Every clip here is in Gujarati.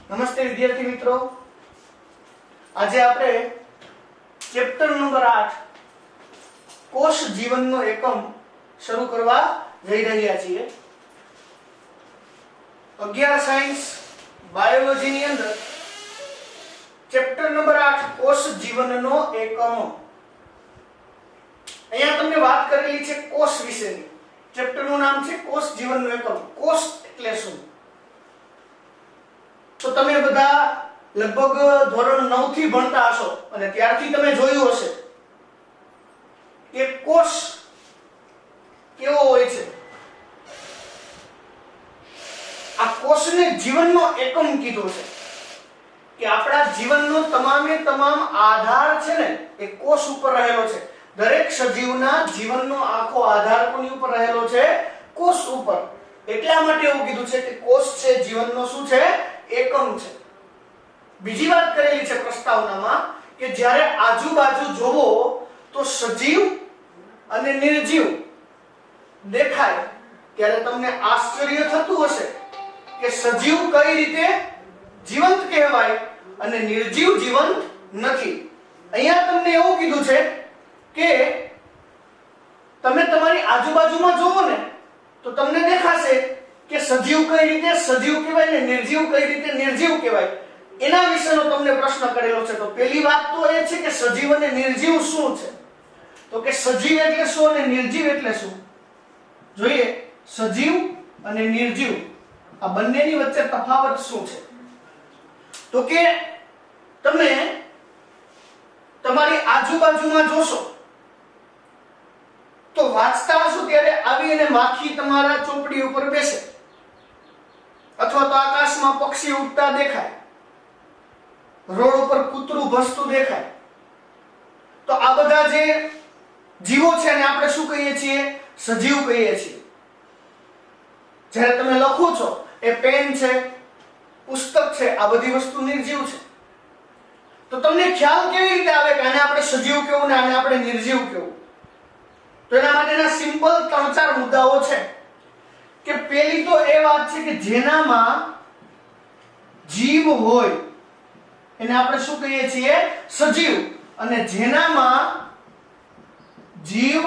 નમસ્તે વિદ્યાર્થી મિત્રો, આજે આપણે ચેપ્ટર નંબર 8 કોષ જીવનનો એકમ શરૂ કરવા જઈ રહ્યા છીએ। 11 સાયન્સ બાયોલોજી ની અંદર ચેપ્ટર નંબર 8 કોષ જીવનનો એકમ। અહીંયા તમને વાત કરેલી છે કોષ વિશેની। ચેપ્ટરનું નામ છે કોષ જીવનનો એકમ। કોષ એટલે શું? તો તમે બધા લગભગ ધોરણ 9 થી ભણતા હશો અને ત્યારથી તમે જોયું હશે કે કોષ કેવો હોય છે। આ કોષને જીવનનો એકમ કીધો છે કે આપણા જીવનનો તમામે તમામ આધાર છે ને એ કોષ ઉપર રહેલો છે। દરેક સજીવના જીવનનો આખો આધાર કોની ઉપર રહેલો છે? કોષ ઉપર। એટલા માટે એવું કીધું છે કે કોષ છે જીવનનો શું છે? એકમ છે। બીજી વાત કરેલી છે પ્રસ્તાવનામાં કે જ્યારે આજુબાજુ જોવો તો સજીવ અને નિર્જીવ દેખાય ત્યારે તમને આશ્ચર્ય થતું હશે કે સજીવ કઈ રીતે જીવંત કહેવાય અને નિર્જીવ જીવંત નથી। અહીંયા તમને એવું કીધું છે કે તમે તમારી આજુબાજુમાં જોવો ને તો તમને દેખાશે કે સજીવ કઈ રીતે સજીવ કહેવાય ને નિર્જીવ કઈ રીતે નિર્જીવ કહેવાય। એના વિશેનો તમને પ્રશ્ન કરેલો છે। તો પહેલી વાત તો એ છે કે સજીવ અને નિર્જીવ શું છે? તો કે સજીવ એટલે શું અને નિર્જીવ એટલે શું? જોઈએ, સજીવ અને નિર્જીવ આ બંનેની વચ્ચે તફાવત શું છે? તો કે તમે તમારી આજુબાજુમાં જોશો તો વાંચતા હશો ત્યારે આવી અને માખી તમારા ચોપડી ઉપર બેસે અથવા તો આકાશમાં પક્ષી ઉડતા દેખાય, રોડ ઉપર કૂતરું ભસતું દેખાય। તો આ બધા જે જીવો છે ને આપણે શું કહીએ છીએ? સજીવ કહીએ છીએ। જ્યારે તમે લખો છો એ પેન છે, પુસ્તક છે, આ બધી વસ્તુ નિર્જીવ છે। તો તમને ખ્યાલ કેવી રીતે આવે કે આને આપણે સજીવ કહેવું ને આને આપણે નિર્જીવ કહેવું? તો એના માટેના સિમ્પલ 3-4 મુદ્દાઓ છે કે પહેલી તો એ વાત છે કે જેનામાં જીવ હોય એને આપણે શું કહીએ છીએ? સજીવ। અને જેનામાં જીવ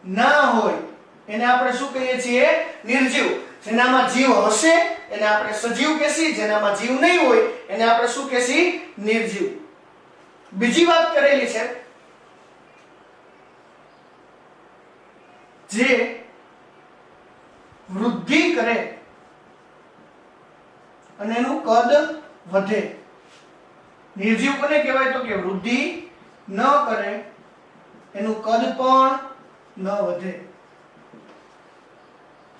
ના હોય એને આપણે શું કહીએ છીએ? નિર્જીવ। જેનામાં જીવ હશે એને આપણે સજીવ કહેશી, જેનામાં જીવ નહીં હોય એને આપણે શું કહેશી? નિર્જીવ। બીજી વાત કરેલી છે જે વૃદ્ધિ કરે અને એનું કદ વધે। નિર્જીવ કોને કહેવાય? તો કે વૃદ્ધિ ન કરે, એનું કદ પણ ન વધે।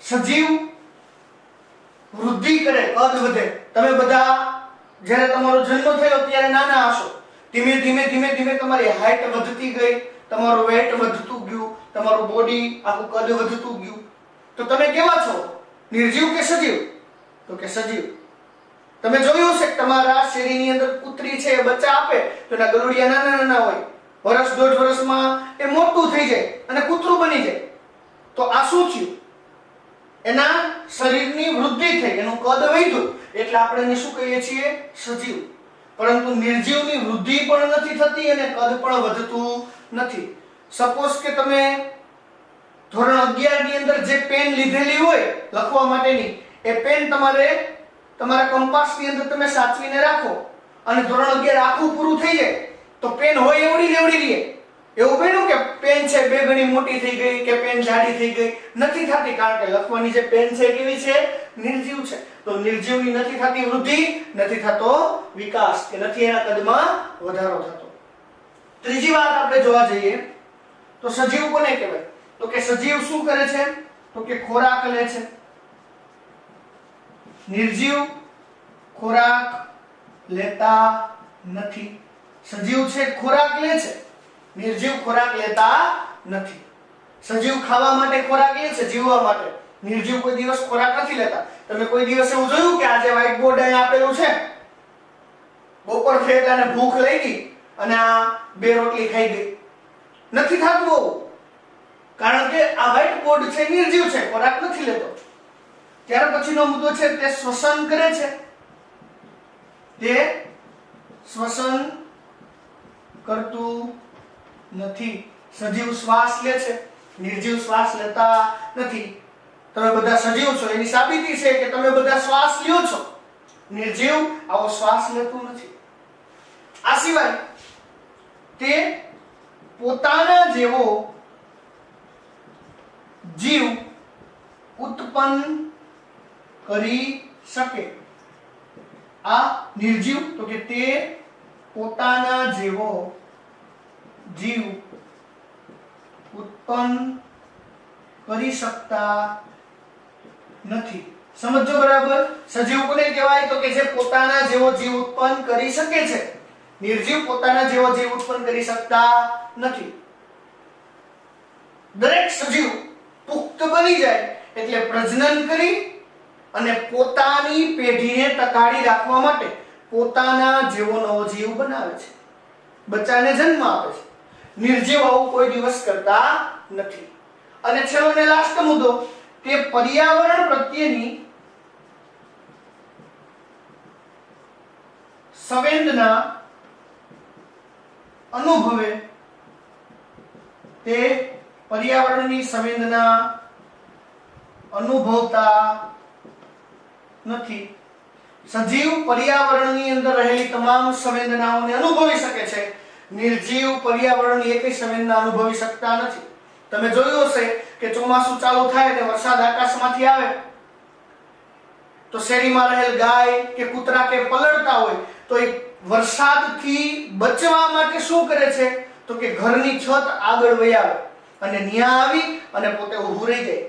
સજીવ વૃદ્ધિ કરે, કદ વધે। તમે બધા જ્યારે તમારો જન્મ થયો ત્યારે નાના હશો, ધીમે ધીમે ધીમે ધીમે તમારી હાઈટ વધતી ગઈ, તમારું વેટ વધતું ગયું, તમારું બોડી આખું કદ વધતું ગયું। તો તમે કેવા છો? નિર્જીવ કે સજીવ? તો કે સજીવ। તમે જોયું છે કે તમારા શેરીની અંદર કૂતરી છે એ બચ્ચા આપે તો એના ગલુડિયા નાના નાના હોય, વર્ષ 1.5 વર્ષમાં એ મોટું થઈ જાય અને કૂતરું બની જાય। તો આ શું થયું? એના શરીરની વૃદ્ધિ થઈ, એનું કદ વધ્યું, એટલે આપણે એને શું કહીએ છીએ? સજીવ। પરંતુ નિર્જીવની વૃદ્ધિ પણ નથી થતી અને કદ પણ વધતું નથી। સપોઝ કે તમે ધોરણ 11 ની અંદર જે પેન લીધેલી હોય લખવા માટેની, એ પેન તમારે તમારા કંપાસની અંદર તમે સાચવીને રાખો અને ધોરણ 11 આખું પૂરું થઈ જાય તો પેન હોય એવડી લેવડી રહે। એવું બન્યું કે પેન છે 2 ગણી મોટી થઈ ગઈ કે પેન જાડી થઈ ગઈ? નથી થતી, કારણ કે લખવાની જે પેન છે કેવી છે? નિર્જીવ છે। તો નિર્જીવની નથી થતી વૃદ્ધિ, નથી થતો વિકાસ, કે નથી એના કદમાં વધારો થતો। ત્રીજી વાત આપણે જોવા જઈએ તો સજીવ કોને કહેવાય? તો કે સજીવ શું કરે છે? તો કે ખોરાક લે છે। નિર્જીવ ખોરાક લેતા નથી। સજીવ છે ખોરાક લે છે, નિર્જીવ ખોરાક લેતા નથી। સજીવ ખાવા માટે ખોરાક લે છે, જીવવા માટે। નિર્જીવ કોઈ દિવસ ખોરાક નથી લેતા। તમે કોઈ દિવસ એવું જોયું કે આજે વ્હાઇટ બોર્ડ અહીં આપેલું છે, બપોર ફેર અને ભૂખ લાગી અને આ 2 રોટલી ખાઈ ગઈ? નથી થતું આવું, કારણ કે આ વ્હાઇટ બોર્ડ છે નિર્જીવ છે, ખોરાક નથી લેતો। ત્યાર પછીનો મુદ્દો છે તે શ્વસન કરે છે। તે શ્વસન કરતું નથી. સજીવ શ્વાસ લે છે, નિર્જીવ શ્વાસ લેતા નથી. તમે બધા સજીવ છો એની સાબિતી છે કે તમે બધા શ્વાસ લ્યો છો. નિર્જીવ આવો શ્વાસ લેતું નથી. આ સિવાય તે પોતાના જેવો જીવ ઉત્પન્ન કરી શકે. આ નિર્જીવ તો કે તે પોતાના જેવો જીવ ઉત્પન્ન કરી શકતા નથી. સમજો બરાબર. સજીવ કોને કહેવાય? તો કે જે પોતાના જેવો જીવ ઉત્પન્ન કરી શકે છે. નિર્જીવ પોતાના જેવો જીવ ઉત્પન્ન કરી શકતા નથી. દરેક સજીવ પુખ્ત બની જાય એટલે પ્રજનન કરી અને પોતાની પેઢીને ટકાવી રાખવા માટે પોતાના જેવો નવો જીવ બનાવે છે, બચ્ચાને જન્મ આપે છે. નિર્જીવ આવું કોઈ દિવસ કરતા નથી. અને છેલ્લો ને લાસ્ટ મુદ્દો, તે પર્યાવરણ પ્રત્યેની સંવેદના અનુભવે. તે પર્યાવરણની સંવેદના અનુભવતા નથી. સજીવ પર્યાવરણની અંદર રહેલી તમામ સંવેદનાઓને અનુભવી શકે છે. નિર્જીવ પર્યાવરણની એકય સંવેદના અનુભવી શકતા નથી. તમે જોયું હશે કે ચોમાસું ચાલુ થાય અને વરસાદ આકાશમાંથી આવે તો શેરીમાં રહેલ ગાય કે કૂતરા કે પલળતા હોય તો એ વરસાદથી બચવા માટે શું કરે છે? તો કે ઘરની છત આગળ વહી આવે અને ન્યા આવી અને પોતે ઊભું રહી જાય,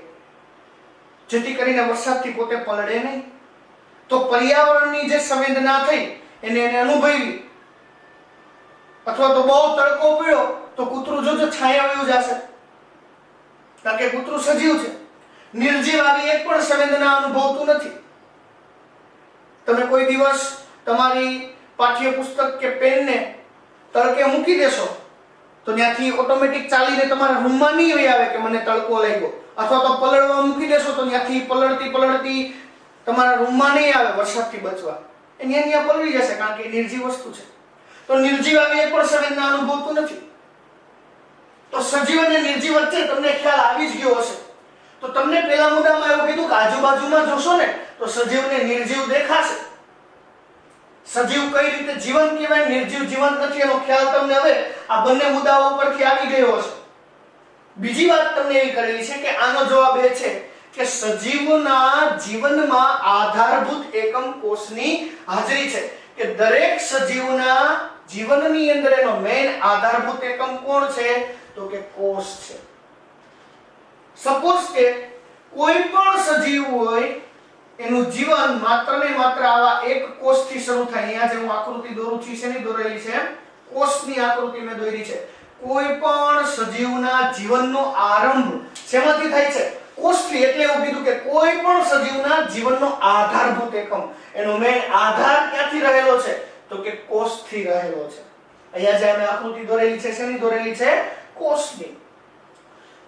જેથી કરીને વરસાદથી પોતે પલળે નહીં. તો પર્યાવરણની જે સંવેદના થઈ એને અનુભવી. અથવા તો બહુ તડકો પડ્યો તો કૂતરું જોજો છાયા વયું જશે, કારણ કે કૂતરું સજીવ છે. નિર્જીવ આવી એક પણ સંવેદના અનુભવતું નથી. તમે કોઈ દિવસ તમારી પાઠ્યપુસ્તક કે પેનને તડકે મૂકી દેશો તો ત્યાંથી ઓટોમેટિક ચાલીને તમારા રૂમમાં નહીં વહી આવે કે મને તડકો લાગ્યો. અથવા તો પલળવા મૂકી દેશો તો ત્યાંથી પલળતી તમારા રૂમમાં નહીં આવે વરસાદથી બચવા. એ ત્યાં પલળી જશે, કારણ કે એ નિર્જીવ વસ્તુ છે. તો નિર્જીવ આવી એક પણ સંવેદના અનુભવતું નથી. તો સજીવ અને નિર્જીવ વચ્ચે તમને ખ્યાલ આવી જ ગયો હશે. તો તમને પહેલા મુદ્દામાં એવું કીધું કે આજુબાજુમાં જોશો ને તો સજીવ ને નિર્જીવ દેખાશે. સજીવ કઈ રીતે જીવંત કહેવાય, નિર્જીવ જીવંત નથી એનો ખ્યાલ તમને હવે આ બંને મુદ્દાઓ પરથી આવી ગયો હશે. બીજી વાત તમને એવી કરેલી છે કે આનો જવાબ એ છે કે સજીવના જીવનમાં આધારભૂત એકમ કોષની હાજરી છે. કે દરેક સજીવના જીવનની અંદર એનો મેઇન આધારભૂત એકમ કોણ છે? તો કે કોષ છે. સપોઝ કે કોઈ પણ સજીવ હોય એનું જીવન માત્ર ને માત્ર આવા એક કોષથી શરૂ થાય. અહીંયા જે હું આકૃતિ દોરું છું શેની દોરેલી છે? કોષની આકૃતિ મેં દોરી છે. કોઈ પણ સજીવના જીવનનો આરંભ શેમાંથી થાય છે? કોષથી. એટલે એવું કીધું કે કોઈ પણ સજીવના જીવનનો આધારભૂત એકમ, એનો મેઇન આધાર ક્યાંથી રહેલો છે? તો કે કોષથી રહેલો છે. અહીંયા જે મેં આકૃતિ દોરેલી છે શેની દોરેલી છે? કોષની.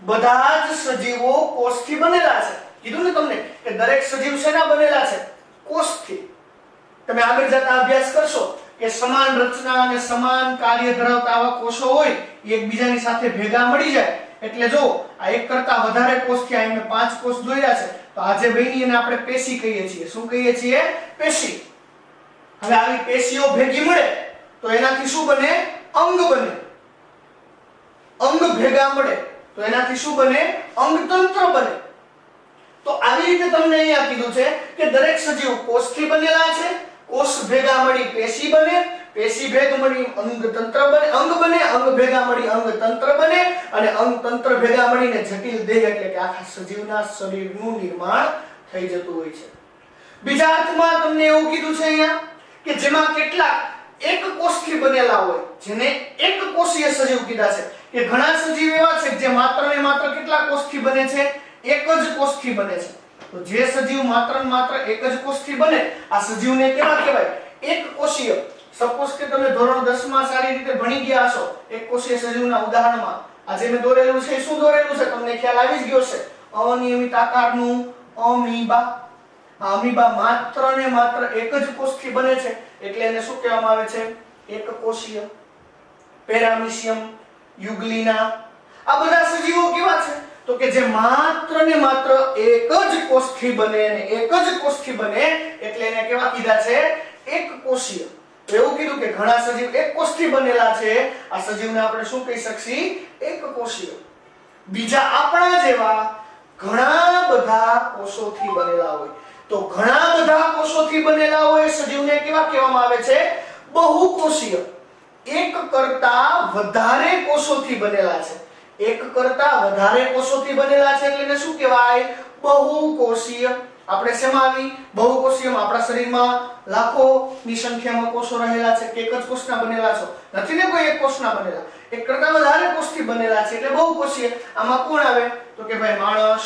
બધા જ સજીવો કોષથી બનેલા છે. કીધું ને તમને કે દરેક સજીવ શેના બનેલા છે? કોષથી. તમે આગળ જતા અભ્યાસ કરશો કે સમાન રચના અને સમાન કાર્ય ધરાવતા આવા કોષો હોય એકબીજાની સાથે ભેગા મળી જાય એટલે જો આ એક કરતા વધારે કોષથી અહીં મેં 5 કોષ દોર્યા છે તો આજે બની એને આપણે પેશી કહીએ છીએ. શું કહીએ છીએ? પેશી. હવે આવી પેશીઓ ભેગી મળે તો એનાથી શું બને? અંગ બને. અંગ ભેગા મળે તો એનાથી શું બને? અંગતંત્ર બને. તો આવી રીતે તમને અહીંયા કીધું છે કે દરેક સજીવ કોષથી બનેલા છે. કોષ ભેગા મળી પેશી બને, પેશી ભેગ મળી અંગતંત્ર બને, અંગ બને, અંગ ભેગા મળી અંગતંત્ર બને અને અંગતંત્ર ભેગા મળીને જટિલ દેહ એટલે કે આખા સજીવના શરીરનું નિર્માણ થઈ જતું હોય છે. બીજા અર્થમાં તમને એવું કીધું છે અહીંયા કે જેમાં કેટલાક એક કોષથી બનેલા હોય, જેને એક કોષીય સજીવ કીધા છે. કે ઘણા સજીવ એવા છે જે માત્ર ને માત્ર કેટલા કોષથી બને છે? એક જ કોષથી બને છે. તો જે સજીવ માત્ર ને માત્ર એક જ કોષથી બને આ સજીવને કેવા કહેવાય? એક કોષીય. સપોઝ કે તમે ધોરણ 10 માં સારી રીતે ભણી ગયા હશો એક કોષીય સજીવના ઉદાહરણમાં આજે મેં દોરેલું છે. શું દોરેલું છે? તમને ખ્યાલ આવી જ ગયો છે. અનિયમિત આકારનું અમીબા. આ અમીબા માત્ર ને માત્ર એક જ કોષથી બને છે એટલે એને શું કહેવામાં આવે છે? એકકોષીય. પેરામીશિયમ, યુગ્લિના, આ બધા સજીવો કેવા છે? તો કે જે માત્ર ને માત્ર એક જ કોષથી બને અને એક જ કોષથી બને એટલે એને કેવા કીધા છે? એકકોષીય. એવું કીધું કે ઘણા સજીવ એક કોષથી બનેલા છે, આ સજીવને આપણે શું કહી શકીએ? એકકોષીય. બીજા આપણા જેવા ઘણા બધા કોષોથી બનેલા હોય, તો ઘણા બધા કોષોથી બનેલા હોય સજીવને કેવા કહેવામાં આવે છે? બહુકોષીય. એક કરતા વધારે કોષોથી બનેલા છે, એક કરતા વધારે કોષોથી બનેલા છે એટલે એને શું કહેવાય? બહુકોષીય. આપણે શેમાં આવી? બહુકોષીયમાં. આપણા શરીરમાં લાખોની સંખ્યામાં કોષો રહેલા છે કે એક જ કોષના બનેલા છો? નથી ને કોઈ એક કોષના બનેલા, એક કરતા વધારે કોષથી બનેલા છે એટલે બહુકોષીય. આમાં કોણ આવે? તો કે ભાઈ માણસ,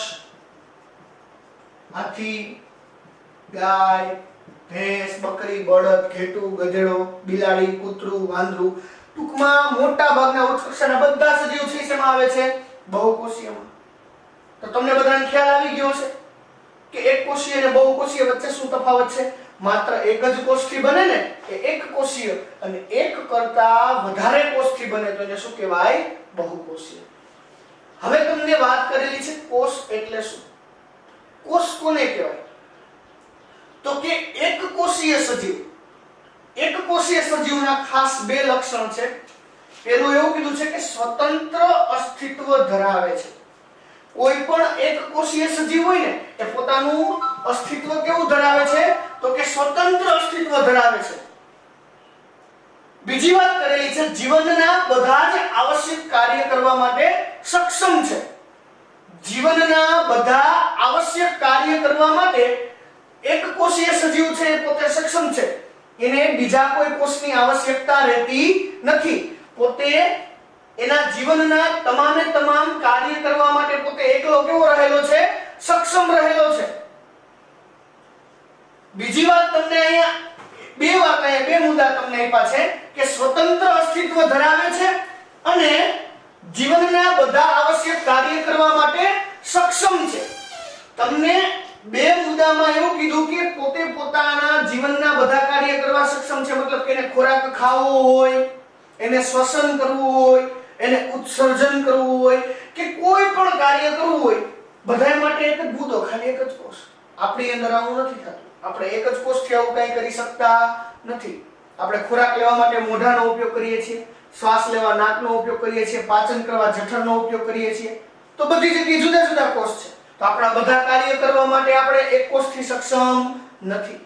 હાથી, ગાય, ભેંસ, બકરી, બળદ, ઘેટું, ગધેડો, બિલાડી, કૂતરું, વાંદરું, ટૂંકમાં મોટા ભાગના ઉચ્ચ કક્ષાના બધા સજીવ છે શેમાં આવે છે? બહુકોષીયમાં. તો તમને બધાને ખ્યાલ આવી ગયો છે કે એકકોષીય અને બહુકોષીય વચ્ચે શું તફાવત છે? માત્ર એક જ કોષથી બને ને એ એકકોષીય, અને એક કરતા વધારે કોષથી બને તો એને શું કહેવાય? બહુકોષીય. હવે તમને વાત કરેલી છે કોષ એટલે શું? કોષ કોને કહેવાય? તો કે એકકોષીય સજીવ. એકકોષીય સજીવના ખાસ બે લક્ષણ છે. પહેલું એવું કીધું છે કે સ્વતંત્ર અસ્તિત્વ ધરાવે છે. કોઈ પણ એકકોષીય સજીવ હોય ને એ પોતાનું અસ્તિત્વ કેવું ધરાવે છે? તો કે સ્વતંત્ર અસ્તિત્વ ધરાવે છે. બીજી વાત કરેલી છે જીવનના બધા જ આવશ્યક કાર્ય કરવા માટે સક્ષમ છે. જીવનના બધા આવશ્યક કાર્ય કરવા માટે એકકોષીય સજીવ છે એ પોતે સક્ષમ છે. એને બીજા કોઈ કોષની આવશ્યકતા રહેતી નથી. પોતે એના જીવનના તમામે તમામ કાર્ય કરવા માટે પોતે એકલો કેવો રહેલો છે? સક્ષમ રહેલો છે. બીજી વાત તમને અહીંયા બે મુદ્દા તમને આપ્યા છે કે સ્વતંત્ર અસ્તિત્વ ધરાવે છે અને જીવનના બધા આવશ્યક કાર્ય કરવા માટે સક્ષમ છે. તમને બે મુદ્દામાં એવું કીધું કે પોતે પોતાના જીવનના બધા કાર્ય કરવા સક્ષમ છે, મતલબ કે એને ખોરાક ખાવો હોય, એને શ્વસન કરવું હોય, એને ઉત્સર્જન કરવું હોય કે કોઈ પણ કાર્ય કરવું હોય, બધા માટે એક જ મુદ્દો, ખાલી એક જ કોષ. આપણી અંદર આવું નથી થતું. આપણે એક જ કોષથી આવું કંઈ કરી શકતા નથી. આપણે ખોરાક લેવા માટે મોઢાનો ઉપયોગ કરીએ છીએ, શ્વાસ લેવા નાકનો ઉપયોગ કરીએ છીએ, પાચન કરવા જઠરનો ઉપયોગ કરીએ છીએ. તો બધી જગ્યાએ જુદા જુદા કોષ છે. તો આપણા બધા કાર્ય કરવા માટે આપણે એક કોષથી સક્ષમ નથી.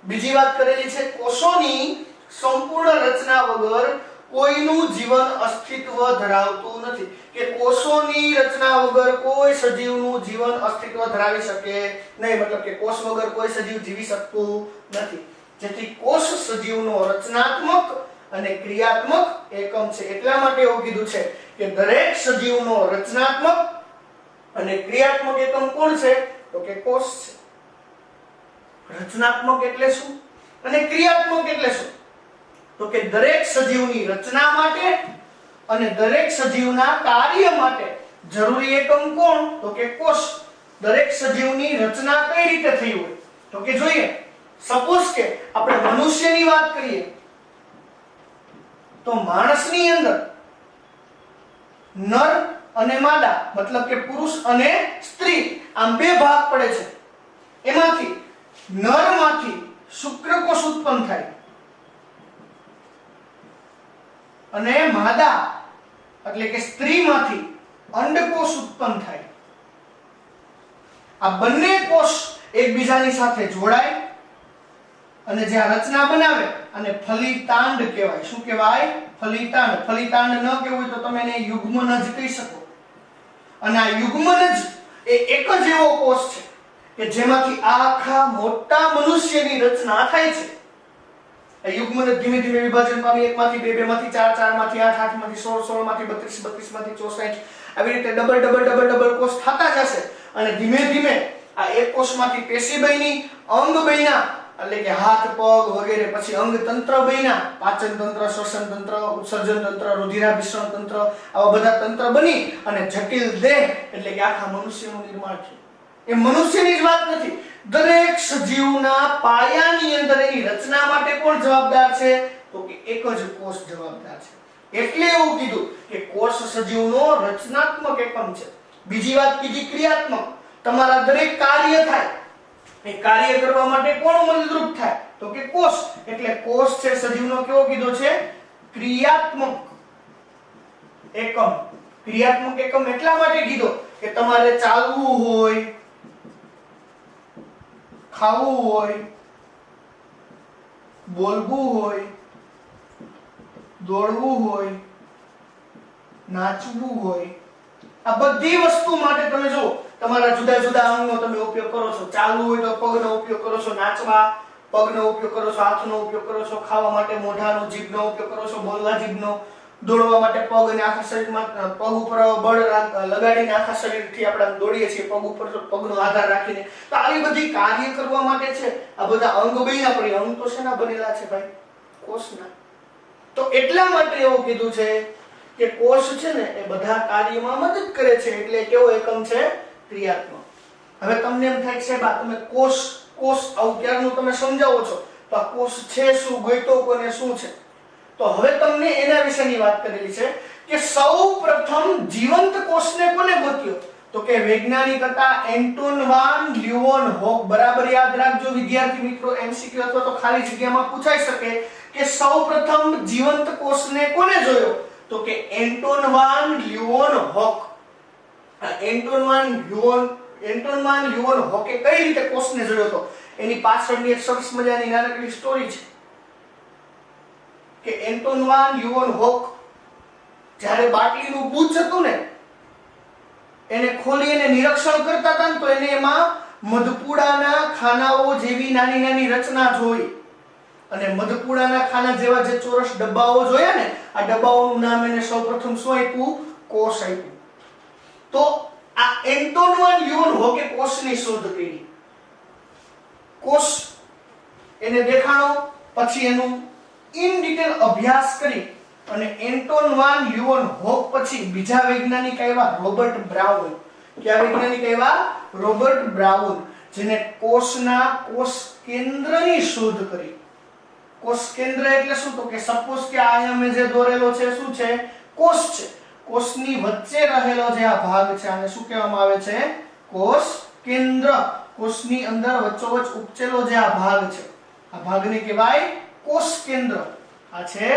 બીજી વાત કરેલી છે કોષોની સંપૂર્ણ રચના વગર કોઈનું જીવન અસ્તિત્વ ધરાવતું નથી. કે કોષોની રચના વગર કોઈ સજીવનું જીવન અસ્તિત્વ ધરાવી શકે નહીં, મતલબ કે કોષ વગર કોઈ સજીવ જીવી શકતું નથી. જેથી કોષ સજીવનો રચનાત્મક અને ક્રિયાત્મક એકમ છે. એટલા માટે એવું કીધું છે કે દરેક સજીવનો રચનાત્મક અને ક્રિયાત્મક એકમ કોણ છે? તો કે કોષ છે. રચનાત્મક એટલે શું અને ક્રિયાત્મક એટલે શું? તો કે દરેક સજીવની રચના માટે અને દરેક સજીવના કાર્ય માટે જરૂરી એકમ કોણ? તો કે કોષ. દરેક સજીવની રચના કઈ રીતે થઈ હોય? તો કે જોઈએ. સપોઝ કે આપણે મનુષ્યની વાત કરીએ તો માણસની અંદર નર અને માદા, મતલબ કે પુરુષ અને સ્ત્રી, આમ બે ભાગ પડે છે. એમાંથી નરમાંથી શુક્રકોષ ઉત્પન્ન થાય અને માદા એટલે કે સ્ત્રીમાંથી અંડકોષ ઉત્પન્ન થાય. આ બંને કોષ એકબીજાની સાથે જોડાય અને જ્યાં રચના બનાવે અને ફલિતાંડ કહેવાય. શું કહેવાય? ફલિતાંડ. ફલિતાંડ ન કહેવું હોય તો તમે એને યુગ્મનજ કહી શકો. અને આ યુગ્મનજ એ એક જ એવો કોષ છે કે જેમાંથી આખા મોટા મનુષ્યની રચના થાય છે. આ યુગ્મનજ ધીમે ધીમે વિભાજન પામી એકમાંથી બે, બેમાંથી ચાર, ચારમાંથી આઠ, આઠમાંથી 16, 16માંથી 32, 32માંથી 64, આવી રીતે ડબલ કોષ થતા જશે અને ધીમે ધીમે આ એક કોષમાંથી પેશી બની, અંગ બન્યા એટલે કે હાથ, પગ વગેરે, પછી અંગ તંત્ર બન્યા, પાચન તંત્ર, શ્વસન તંત્ર, ઉત્સર્જન તંત્ર, રુધિરાભિસરણ તંત્ર, આવા બધા તંત્ર બની અને જટિલ દેહ એટલે કે આખા મનુષ્યનું નિર્માણ થયું. એ મનુષ્યની જ વાત નથી. દરેક સજીવના પાયાની અંદર એની રચના માટે કોણ જવાબદાર છે? તો કે એક જ કોષ જવાબદાર છે. એટલે એવું કીધું કે કોષ સજીવનો રચનાત્મક એકમ છે. બીજી વાત કીધી ક્રિયાત્મક. તમારા દરેક કાર્ય થાય એ કાર્ય કરવા માટે કોણ મદદરૂપ થાય? તો કે કોષ. એટલે કોષ છે સજીવનો કેવો કીધો છે? ક્રિયાત્મક એકમ. ક્રિયાત્મક એકમ એટલા માટે કીધો કે તમારે ચાલવું હોય, ખાવું હોય, બોલવું હોય, દોડવું હોય, નાચવું હોય, આ બધી વસ્તુ માટે તમે જો તમારા જુદા જુદા અંગનો તમે ઉપયોગ કરો છો. ચાલવું હોય તો પગનો ઉપયોગ કરો છો, નાચવા પગનો ઉપયોગ કરો છો, હાથનો ઉપયોગ કરો છો, ખાવા માટે મોઢાનો, જીભનો ઉપયોગ કરો છો, બોલવા જીભનો, દોડવા માટે પગ અને આખા શરીરમાં પગ ઉપર બળ લગાડીને આખા શરીરથી આપણે દોડીએ છીએ, પગ ઉપર પગનો આધાર રાખીને. તો આવી બધી કાર્ય કરવા માટે છે આ બધા અંગ બન્યા. પણ અંગ તો શેના બનેલા છે ભાઈ? કોષના. તો એટલા માટે એવું કીધું છે કે કોષ છે ને એ બધા કાર્યમાં મદદ કરે છે. એટલે કેવો એકમ છે? ક્રિયાત્મક. હવે તમને એમ થાય છે બા તમે કોષ આવું ક્યારનું તમે સમજાવો છો, તો આ કોષ છે શું, ગોઈતો કોને, શું છે? તો હવે તમને એના વિશેની વાત કરેલી છે કે સૌ પ્રથમ જીવંત કોષને કોને ગોત્યો? તો કે વૈજ્ઞાનિક હતા એન્ટોન વાન લ્યુવનહોક. બરાબર યાદ રાખજો વિદ્યાર્થી મિત્રો, એમસીક્યુ અથવા તો ખાલી જગ્યામાં પૂછાઈ શકે કે સૌ પ્રથમ જીવંત કોષને કોને જોયો? તો કે એન્ટોન વાન લ્યુવનહોક. એન્ટોન વાન લ્યુવનહોકે કઈ રીતે કોષને જોયો હતો? એની પાછળની એક સરસ મજાની નાનકડી સ્ટોરી છે કે એન્ટોન વાન લ્યુવનહોક જ્યારે બાટલીનું પૂંછ હતું ને એને ખોલી અને નિરીક્ષણ કરતા હતા ને તો એને એમાં મધપૂડાના ખાનાઓ જેવી નાની નાની રચના જોઈ. અને મધપૂડાના ખાના જેવા જે ચોરસ ડબ્બાઓ જોયા ને, આ ડબ્બાઓનું નામ એને સૌપ્રથમ શું આપ્યું? કોષ આપ્યું. તો આ એન્ટોન વાન લ્યુવનહોકે કોષની શોધ કરી. કોષ એને દેખાણો, પછી એનું ઇન ડિટેલ અભ્યાસ કરી અને એન્ટોન વાન લ્યુવનહોક પછી બીજા વૈજ્ઞાનિક આવ્યા રોબર્ટ બ્રાઉન. કયા વૈજ્ઞાનિક આવ્યા? રોબર્ટ બ્રાઉન, જેને કોષના કોષ કેન્દ્રની શોધ કરી. કોષ કેન્દ્ર એટલે શું? તો કે સપોઝ કે આ અમે જે દોરેલો છે શું છે? કોષ છે. કોષની વચ્ચે રહેલો જે આ ભાગ છે આને શું કહેવામાં આવે છે? કોષ કેન્દ્ર. કોષની અંદર વચ્ચોવચ્ચ ઉપચેલો જે આ ભાગ છે આ ભાગને કહેવાય કોષ કેન્દ્ર. આ છે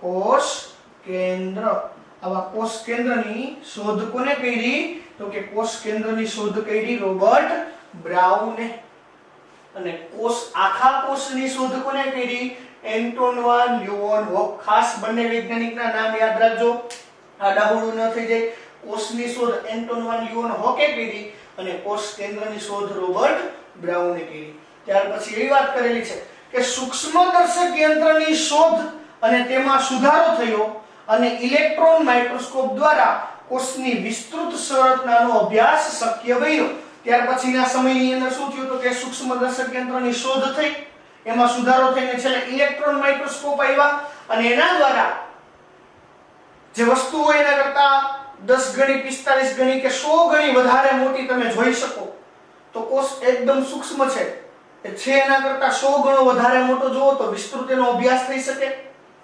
કોષ કેન્દ્ર. આવા કોષ કેન્દ્રની શોધ કોને કરી? તો કે કોષ કેન્દ્રની શોધ કરી રોબર્ટ બ્રાઉને. અને આખા કોષની શોધ કોને કરી? Anton van Leeuwenhoek. ખાસ બંને વૈજ્ઞાનિકના નામ યાદ રાખજો, આ ડાબુડું ન થઈ જાય. કોષની શોધ એન્ટોન વાન લ્યુવનહોકે કરી અને કોષ કેન્દ્રની શોધ રોબર્ટ બ્રાઉને કરી. ત્યાર પછી એવી વાત કરેલી છે કે સૂક્ષ્મદર્શક યંત્રની શોધ અને તેમાં સુધારો થયો અને ઇલેક્ટ્રોન માઇક્રોસ્કોપ દ્વારા કોષની વિસ્તૃત સંરચનાનો અભ્યાસ શક્ય બન્યો. ત્યાર પછીના સમયની અંદર શું થયું? તો કે સૂક્ષ્મદર્શક યંત્રની શોધ થઈ, એમાં સુધારો થઈને છેલ્લે ઇલેક્ટ્રોન માઇક્રોસ્કોપ આવ્યા અને એના દ્વારા જે વસ્તુઓ એના કરતા 10 ગણી, 45 ગણી કે 100 ગણી વધારે મોટી તમે જોઈ શકો. તો કોષ એકદમ સૂક્ષ્મ છે, એના કરતા 100 ગણો વધારે મોટો જોવો તો વિસ્તૃત એનો અભ્યાસ થઈ શકે,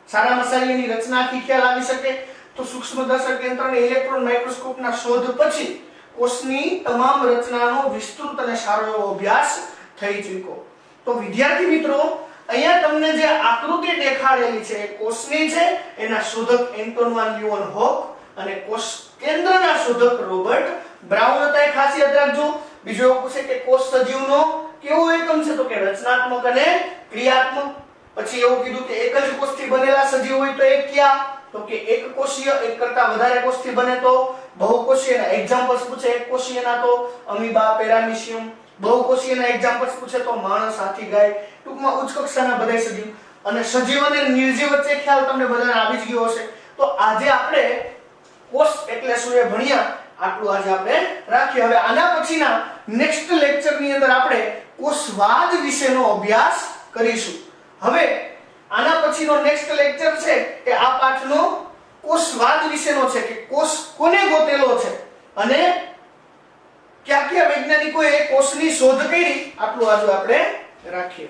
સારામાં સારી એની રચનાથી ખ્યાલ આવી શકે. તો સૂક્ષ્મદર્શક યંત્ર અને ઇલેક્ટ્રોન માઇક્રોસ્કોપના શોધ પછી કોષની તમામ રચનાનો વિસ્તૃત અને સારો એવો અભ્યાસ થઈ ચૂક્યો. તો વિદ્યાર્થી મિત્રો, અહીંયા તમને જે આકૃતિ દેખાડેલી છે એ કોષની છે. એના શોધક એન્ટોન વાન લ્યુવનહોક અને કોષ કેન્દ્રના શોધક રોબર્ટ બ્રાઉન હતા. એ ખાસ યાદ રાખજો. બીજો એવું પૂછે કે કોષ સજીવનો કેવો એકમ છે? તો કે રચનાત્મક અને ક્રિયાત્મક. પછી એવું કીધું કે એક જ કોષથી બનેલા સજીવ હોય તો એ કયા? તો કે એક કોષીય. એક કરતા વધારે કોષથી બને તો બહુકોષીયના એક્ઝામ્પલ્સ પૂછે. એક કોષીયના તો અમીબા, પેરામીશિયમ. બહુકોષીયના એક્ઝામ્પલ્સ પૂછે તો માણસ, હાથી, ગાય. ટૂંકમાં ઉચ્ચ કક્ષાના બધા સજીવ. અને સજીવ અને નિર્જીવ વચ્ચે ખ્યાલ તમને બધાને આવી જ ગયો હશે. તો આજે આપણે કોષ એટલે શું એ ભણ્યા. આટલું આજે આપણે રાખીએ. હવે આના પછીના નેક્સ્ટ લેક્ચરની અંદર આપણે કોષવાદ વિશેનો અભ્યાસ કરીશું. હવે આના પછીનો નેક્સ્ટ લેક્ચર છે એ આ પાઠનો કોષવાદ વિશેનો છે કે કોષ કોને ગોતેલો છે અને કયા કયા વૈજ્ઞાનિકોએ કોષની શોધ કરી આટલું આજુ આપણે રાખીએ.